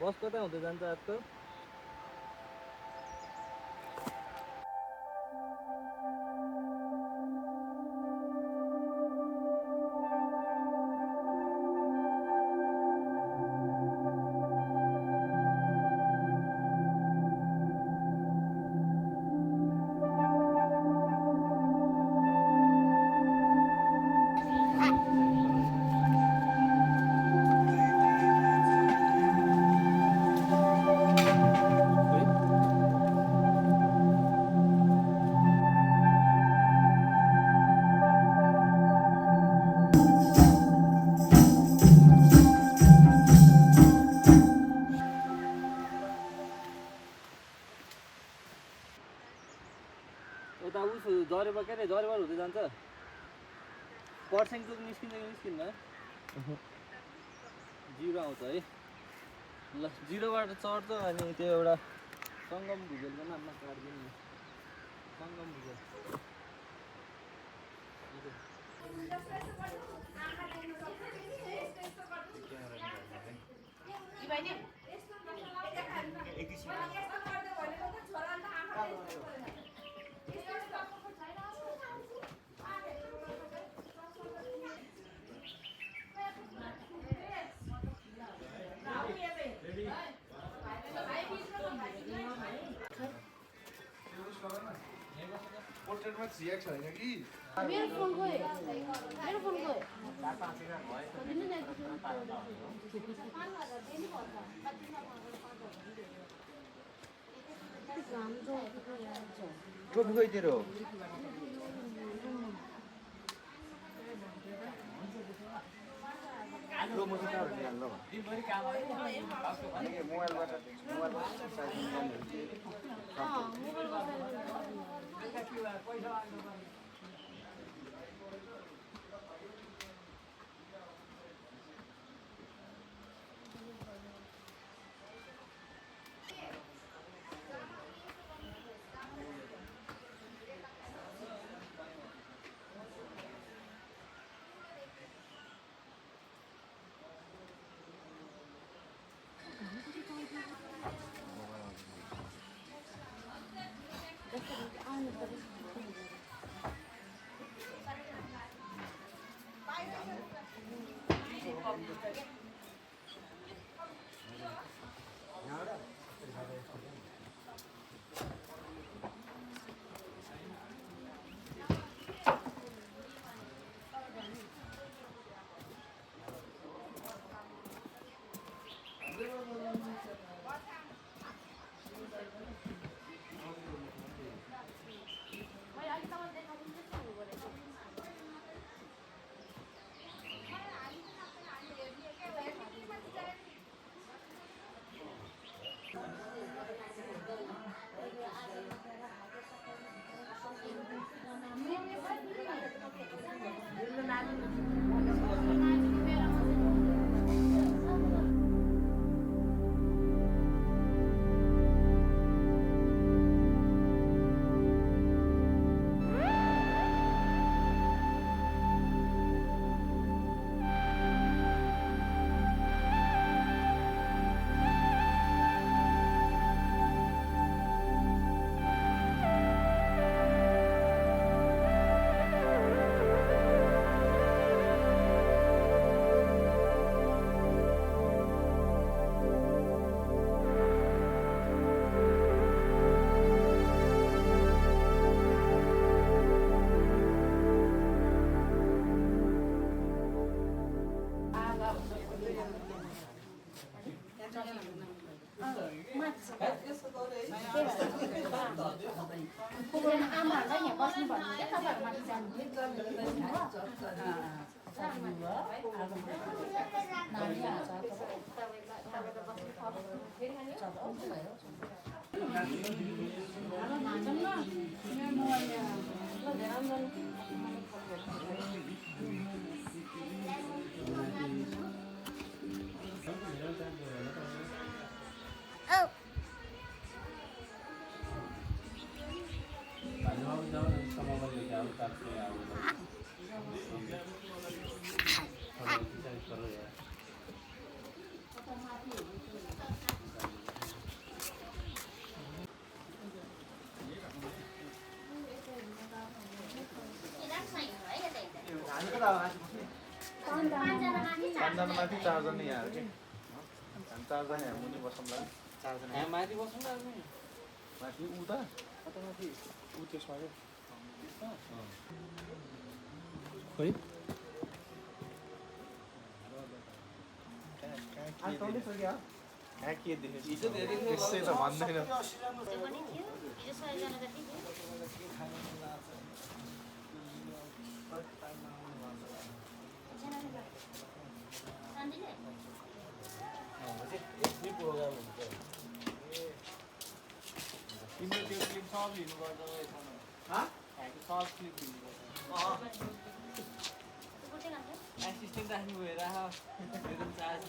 बस कता हुँदै जान्छ आजकल? यता उस जरेबा के अरे जरेबार हुँदै जान्छ पर्सेङ चोक निस्किन्छ कि निस्किन्न जिरो आउँछ है ल जिरोबाट चढ्छ अनि त्यो एउटा सङ्गम भुजेलको नाममा काट्दिनु नि सङ्गम भुजेल पोर्ट्रेटमा रियाक्ट छैन कि मेरो फोन खोइ टोपी खोइ तेरो लो म चाहिँ कहाँबाट निकाल्नु मोबाइलबाट आमाहरूलाई यहाँ बस्नु भन्नु क्या तपाईँहरू माथि जानु पाँचजना माथि 4 जना यहाँ के 4 जना यहाँ मुनि बसौँला 4 जना यहाँ माथि बस्नु न अनि माथि उ त कता माथि उ त्यसमा के खोइ कहाँ के देखेछ हिजो धेरै त्यसै त भन्दैन यति प्रोग्राम हुन्छ तिम्रो त्यो क्लिप सब लिनु पर्छ सब क्लिप लिनु पर्छ एसिस्टेन्ट राख्नु भएर मेरो चार्ज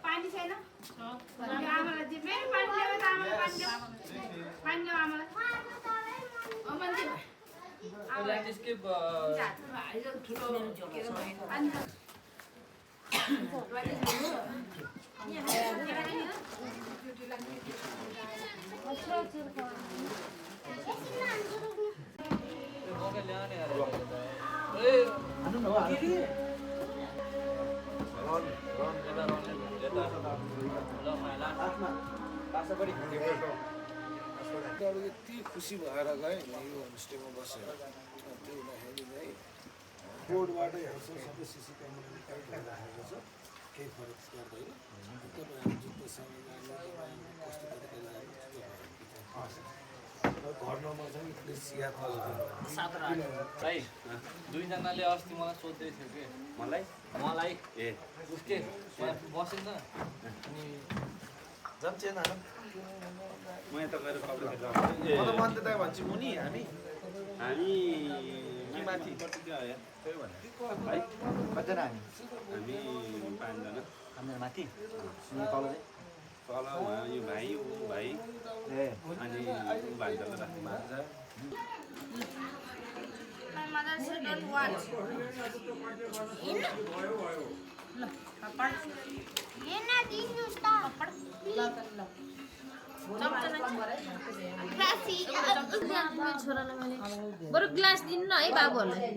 पानी छैन आमालाई चाहिँ फेरि पानी ल्याएर त आमालाई पानी ल्याऊ आमालाई त्यसकै यति खुसी भएर गएँ यो होमस्टेमा बसेर त्यो हुँदाखेरि चाहिँ बोर्डबाट हेर्छ सबै सिसी क्यामेरा राखेको छ केही फरक पर्दैन तपाईँहरू जुत्तासँग जाने तपाईँहरू कस्तो तरिकाले जाने घर नम्बर चाहिँ प्लिज याद भाइ दुईजनाले अस्ति मलाई सोध्दै थियो कि मलाई ए उसके बसेन अनि जान्छेन म यहाँ त गएर कपडा म त मन त भन्छु मुनि हामी कि माथि कति आयो त्यही भने भाइ कतिजना हामी 5 जना हाम्रो माथि तल यो भाइ ऊ भाइ ए अनि भान्जालाई राख्नु भान्जा My mother said don't watch. Lena, din you stop. छोरालाई मैले बरु ग्लास दिनु न है बाबुहरूलाई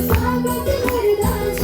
Sabe que verdade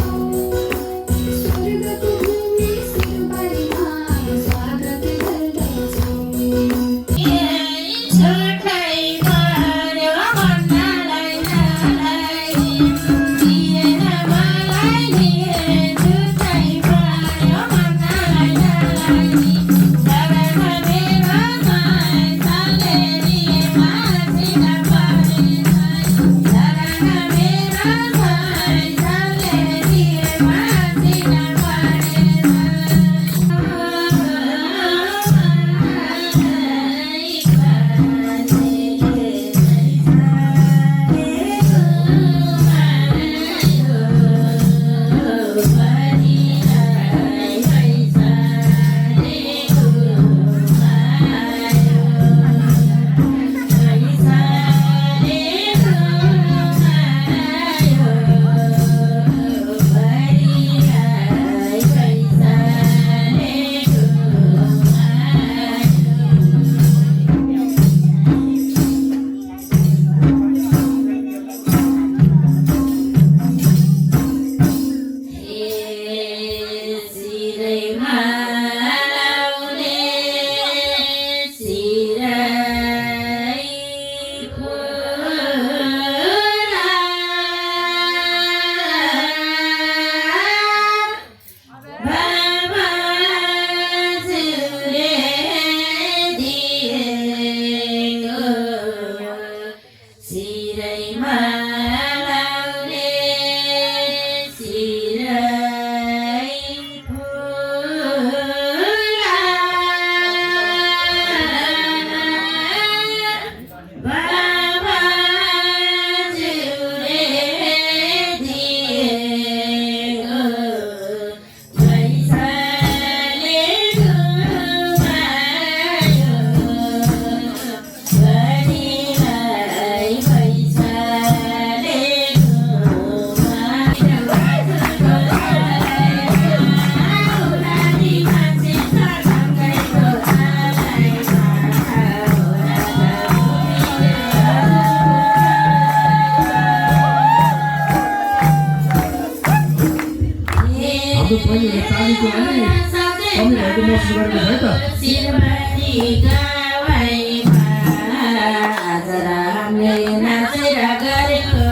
शिरैमा लाउने शिरै फुला बाबाज्यूले दिएको पैसाले घुमायो बढीलाई पैसाले घुमायो मान्छे सँगैको आलाई हाम्रो पहिलो तालीको अनि कमी भएको महसुस गरेको है त शिरमारी गाउँमा आज रामले नाचेर गरेको